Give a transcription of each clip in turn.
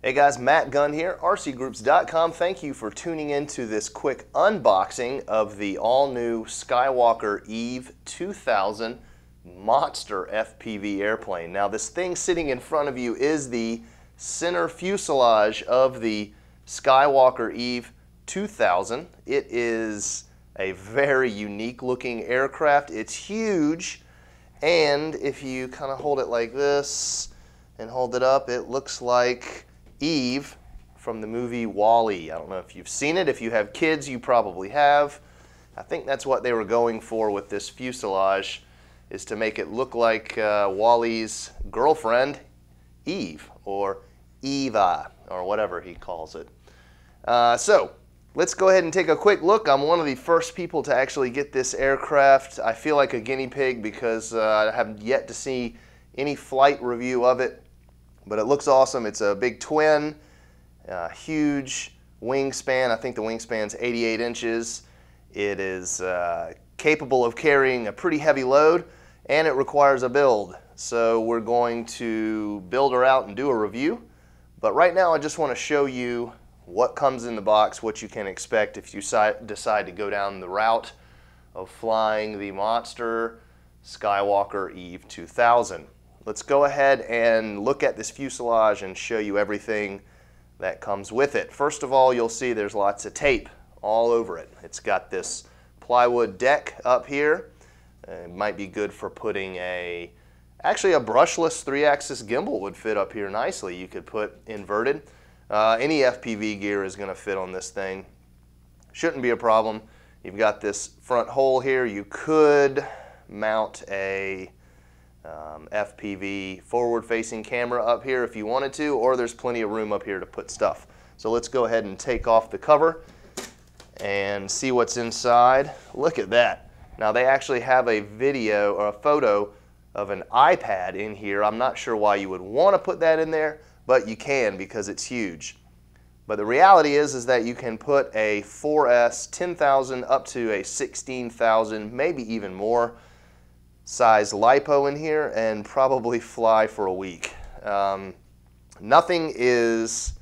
Hey guys, Matt Gunn here, RCGroups.com. Thank you for tuning into this quick unboxing of the all-new Skywalker EVE-2000 monster FPV airplane. Now this thing sitting in front of you is the center fuselage of the Skywalker EVE-2000. It is a very unique looking aircraft. It's huge, and if you kind of hold it like this and hold it up, it looks like Eve from the movie WALL-E. I don't know if you've seen it. If you have kids, you probably have. I think that's what they were going for with this fuselage, is to make it look like WALL-E's girlfriend, Eve, or Eva, or whatever he calls it. So let's go ahead and take a quick look. I'm one of the first people to actually get this aircraft. I feel like a guinea pig because I have yet to see any flight review of it. But it looks awesome. It's a big twin, huge wingspan. I think the wingspan's 88 inches. It is capable of carrying a pretty heavy load, and it requires a build. So we're going to build her out and do a review. But right now I just want to show you what comes in the box, what you can expect if you decide to go down the route of flying the monster Skywalker EVE-2000. Let's go ahead and look at this fuselage and show you everything that comes with it. First of all, you'll see there's lots of tape all over it. It's got this plywood deck up here. It might be good for putting actually a brushless 3-axis gimbal would fit up here nicely. You could put inverted. Any FPV gear is going to fit on this thing. Shouldn't be a problem. You've got this front hole here. You could mount a FPV forward-facing camera up here if you wanted to, or there's plenty of room up here to put stuff. So let's go ahead and take off the cover and see what's inside. Look at that. Now they actually have a video or a photo of an iPad in here. I'm not sure why you would want to put that in there, but you can because it's huge. But the reality is that you can put a 4S 10,000 up to a 16,000, maybe even more size LiPo in here and probably fly for a week. Nothing is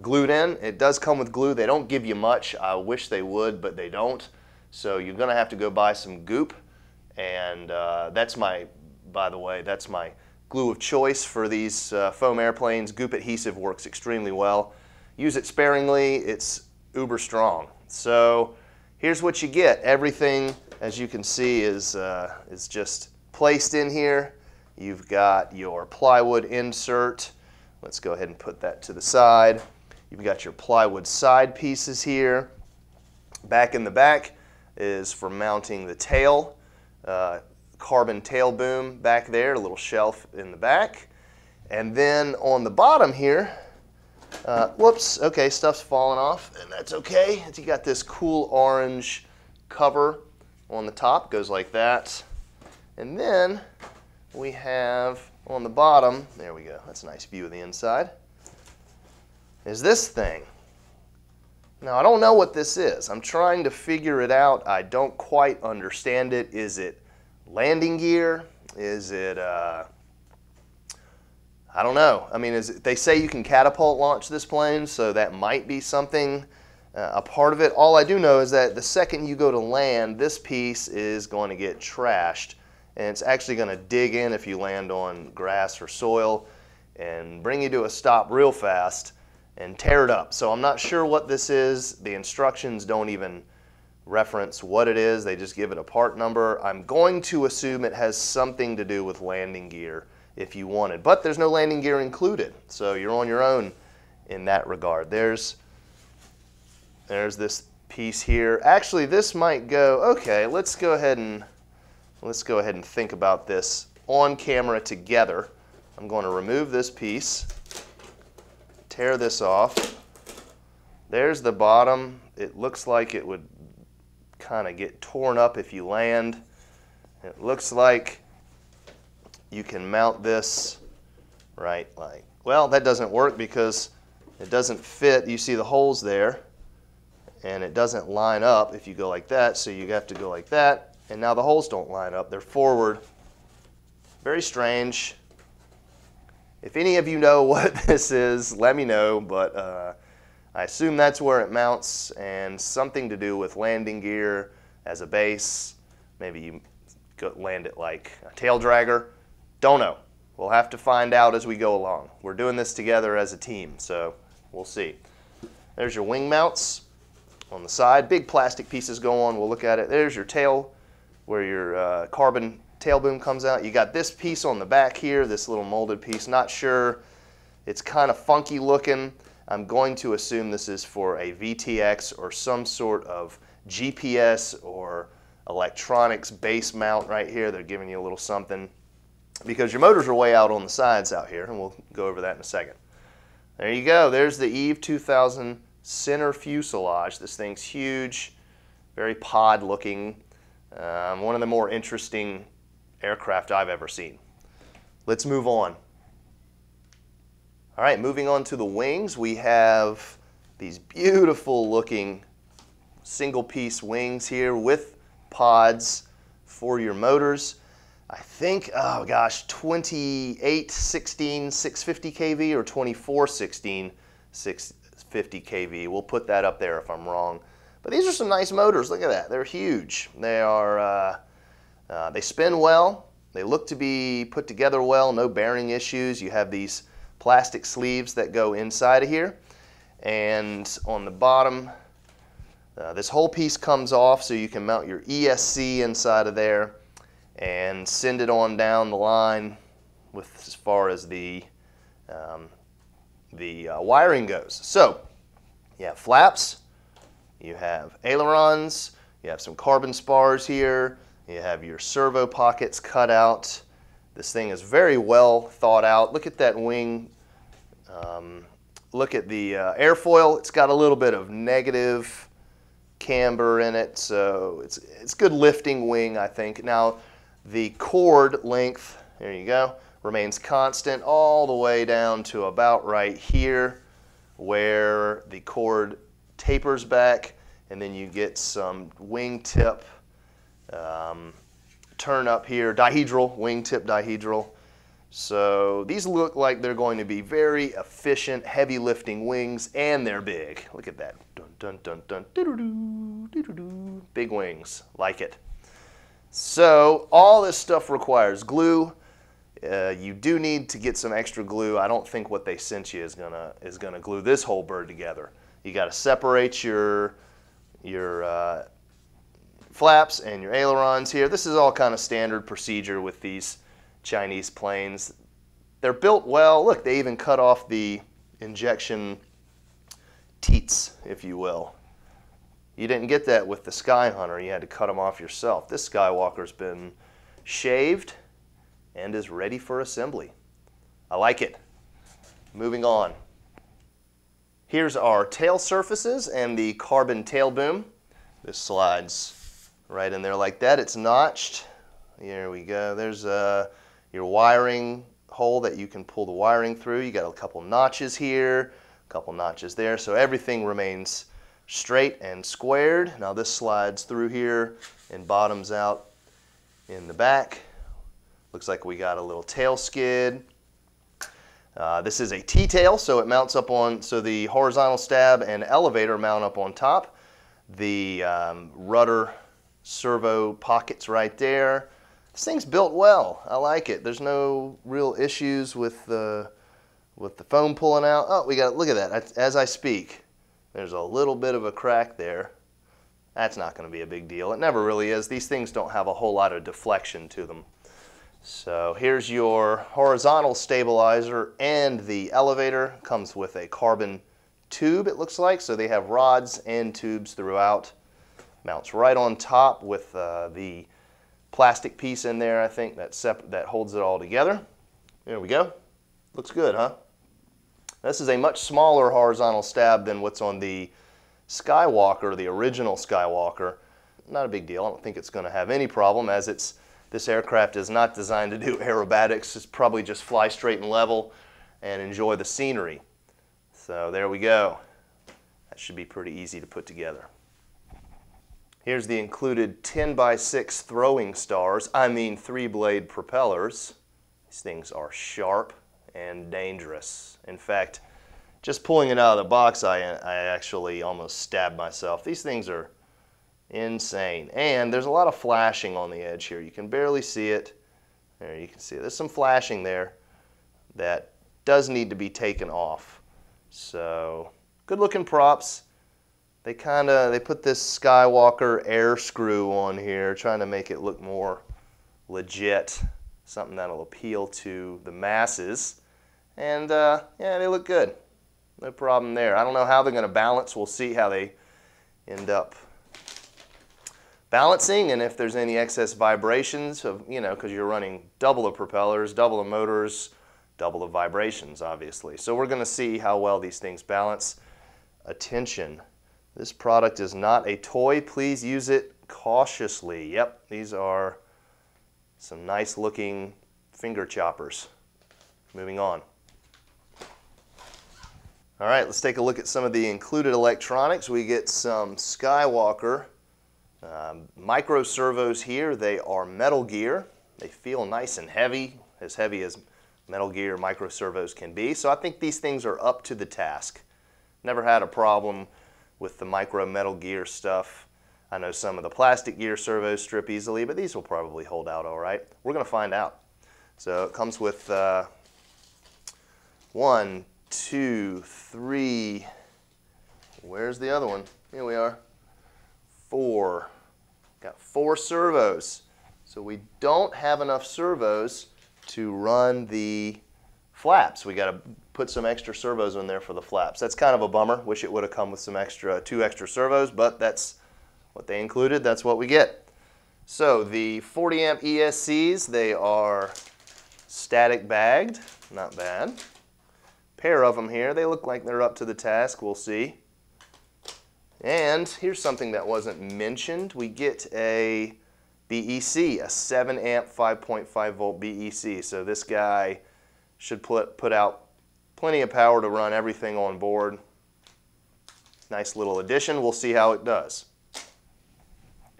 glued in. It does come with glue. They don't give you much. I wish they would, but they don't. So you're gonna have to go buy some goop, and by the way, that's my glue of choice for these foam airplanes. Goop adhesive works extremely well. Use it sparingly. It's uber strong. So here's what you get. Everything, as you can see, is just placed in here. You've got your plywood insert. Let's go ahead and put that to the side. You've got your plywood side pieces here. Back in the back is for mounting the tail, carbon tail boom back there, a little shelf in the back. And then on the bottom here, whoops, okay, stuff's falling off, and that's okay. You got this cool orange cover on the top, goes like that. And then we have on the bottom, there we go, that's a nice view of the inside, is this thing. Now I don't know what this is. I'm trying to figure it out. I don't quite understand it. Is it landing gear? Is it, I don't know. I mean, they say you can catapult launch this plane, so that might be something. A part of it. All I do know is that the second you go to land, this piece is going to get trashed, and it's actually going to dig in if you land on grass or soil and bring you to a stop real fast and tear it up. So I'm not sure what this is. The instructions don't even reference what it is. They just give it a part number. I'm going to assume it has something to do with landing gear if you wanted, but there's no landing gear included, so you're on your own in that regard. There's this piece here. Actually, this might go, okay, let's go ahead and think about this on camera together. I'm going to remove this piece, tear this off. There's the bottom. It looks like it would kind of get torn up if you land. It looks like you can mount this right like, well, that doesn't work because it doesn't fit. You see the holes there, and it doesn't line up if you go like that, so you have to go like that, and now the holes don't line up. They're forward. Very strange. If any of you know what this is, let me know, but I assume that's where it mounts, and something to do with landing gear as a base. Maybe you land it like a tail dragger. Don't know. We'll have to find out as we go along. We're doing this together as a team, so we'll see. There's your wing mounts on the side. Big plastic pieces go on. We'll look at it. There's your tail, where your carbon tail boom comes out. You got this piece on the back here, this little molded piece. Not sure. It's kind of funky looking. I'm going to assume this is for a VTX or some sort of GPS or electronics base mount right here. They're giving you a little something because your motors are way out on the sides out here, and we'll go over that in a second. There you go. There's the EVE-2000 center fuselage. This thing's huge, very pod looking. One of the more interesting aircraft I've ever seen. Let's move on. All right, moving on to the wings, we have these beautiful looking single piece wings here with pods for your motors. I think, oh gosh, 2816 650 kV or 2416 650 kV. We'll put that up there if I'm wrong. But these are some nice motors. Look at that. They're huge. They are, they spin well. They look to be put together well. No bearing issues. You have these plastic sleeves that go inside of here. And on the bottom, this whole piece comes off so you can mount your ESC inside of there and send it on down the line with as far as the wiring goes. So you have flaps. You have ailerons, you have some carbon spars here, you have your servo pockets cut out. This thing is very well thought out. Look at that wing. Look at the airfoil. It's got a little bit of negative camber in it, so it's good lifting wing, I think. Now, the chord length, there you go, remains constant all the way down to about right here where the chord tapers back, and then you get some wingtip turn up here, dihedral, wingtip dihedral. So these look like they're going to be very efficient, heavy lifting wings, and they're big. Look at that. Dun, dun, dun, dun, doo-doo-doo, doo-doo-doo. Big wings, like it. So all this stuff requires glue. You do need to get some extra glue. I don't think what they sent you is gonna glue this whole bird together. You got to separate your flaps and your ailerons here. This is all kind of standard procedure with these Chinese planes. They're built well. Look, they even cut off the injection teats, if you will. You didn't get that with the Skyhunter. You had to cut them off yourself. This Skywalker's been shaved and is ready for assembly. I like it. Moving on. Here's our tail surfaces and the carbon tail boom. This slides right in there like that. It's notched. There we go. There's your wiring hole that you can pull the wiring through. You got a couple notches here, a couple notches there, so everything remains straight and squared. Now this slides through here and bottoms out in the back. Looks like we got a little tail skid. This is a T-tail, so it mounts up on, so the horizontal stab and elevator mount up on top. The rudder servo pockets right there. This thing's built well. I like it. There's no real issues with the foam pulling out. Oh, we got, look at that. As I speak, there's a little bit of a crack there. That's not going to be a big deal. It never really is. These things don't have a whole lot of deflection to them. So here's your horizontal stabilizer, and the elevator comes with a carbon tube, it looks like. So they have rods and tubes throughout. Mounts right on top with the plastic piece in there, I think, that holds it all together. There we go. Looks good, huh? This is a much smaller horizontal stab than what's on the Skywalker, the original Skywalker. Not a big deal. I don't think it's going to have any problem, as this aircraft is not designed to do aerobatics. It's probably just fly straight and level and enjoy the scenery. So there we go. That should be pretty easy to put together. Here's the included 10x6 throwing stars, 3-blade propellers. These things are sharp. and dangerous. In fact, just pulling it out of the box, I actually almost stabbed myself. These things are insane. And there's a lot of flashing on the edge here. You can barely see it. There, you can see it. There's some flashing there that does need to be taken off. So, good looking props. They put this Skywalker air screw on here, trying to make it look more legit. Something that'll appeal to the masses. And yeah, they look good. No problem there. I don't know how they're going to balance. We'll see how they end up balancing, and if there's any excess vibrations of, you know, because you're running double the propellers, double the motors, double the vibrations, obviously. So we're going to see how well these things balance. Attention, this product is not a toy. Please use it cautiously. Yep, these are some nice looking finger choppers. Moving on. All right, let's take a look at some of the included electronics. We get some Skywalker micro servos here. They are Metal Gear. They feel nice and heavy as Metal Gear micro servos can be. So I think these things are up to the task. Never had a problem with the micro Metal Gear stuff. I know some of the plastic gear servos strip easily, but these will probably hold out all right. We're going to find out. So it comes with 1, 2, 3, where's the other one? Here we are. 4. Got 4 servos. So we don't have enough servos to run the flaps. We got to put some extra servos in there for the flaps. That's kind of a bummer. Wish it would have come with some 2 extra servos, but that's what they included. That's what we get. So the 40 amp ESCs, they are static bagged. Not bad. Pair of them here. They look like they're up to the task. We'll see. And here's something that wasn't mentioned. We get a BEC, a 7 amp 5.5 volt BEC. So this guy should put out plenty of power to run everything on board. Nice little addition. We'll see how it does.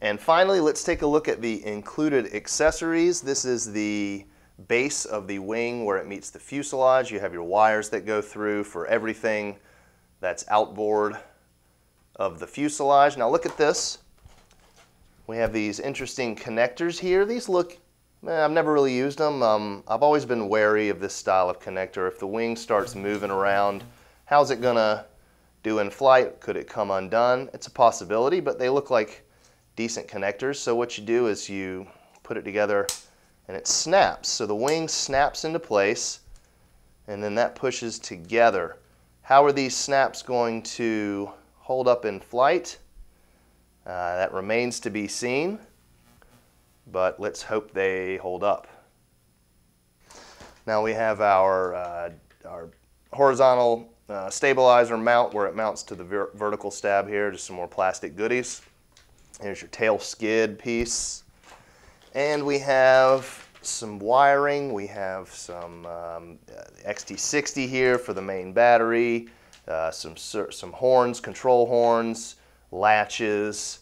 And finally, let's take a look at the included accessories. This is the base of the wing where it meets the fuselage. You have your wires that go through for everything that's outboard of the fuselage. Now look at this. We have these interesting connectors here. These look, I've never really used them. I've always been wary of this style of connector. If the wing starts moving around, how's it gonna do in flight? Could it come undone? It's a possibility, but they look like decent connectors. So what you do is you put it together and it snaps. So the wing snaps into place and then that pushes together. How are these snaps going to hold up in flight? That remains to be seen, but let's hope they hold up. Now we have our horizontal stabilizer mount where it mounts to the vertical stab here, just some more plastic goodies. Here's your tail skid piece. And we have some wiring. We have some XT60 here for the main battery, some horns, control horns, latches,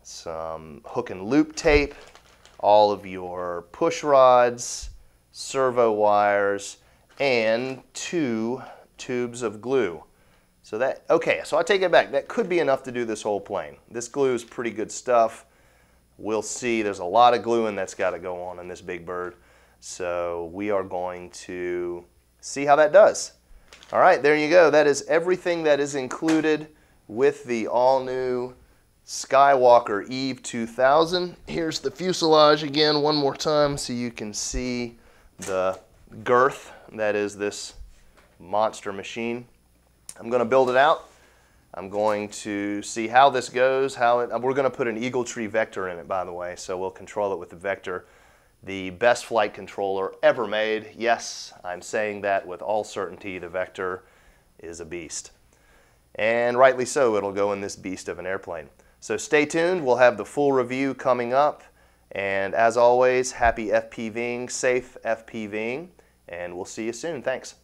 some hook and loop tape, all of your push rods, servo wires, and 2 tubes of glue. So that, okay, so I take it back. That could be enough to do this whole plane. This glue is pretty good stuff. We'll see. There's a lot of gluing that's got to go on in this big bird. So we are going to see how that does. All right, there you go. That is everything that is included with the all-new Skywalker EVE-2000. Here's the fuselage again one more time so you can see the girth that is this monster machine. I'm going to build it out. I'm going to see how this goes. We're going to put an Eagle Tree Vector in it, by the way, so we'll control it with the Vector. The best flight controller ever made. Yes, I'm saying that with all certainty. The Vector is a beast. And rightly so, it'll go in this beast of an airplane. So stay tuned. We'll have the full review coming up. And as always, happy FPVing, safe FPVing, and we'll see you soon. Thanks.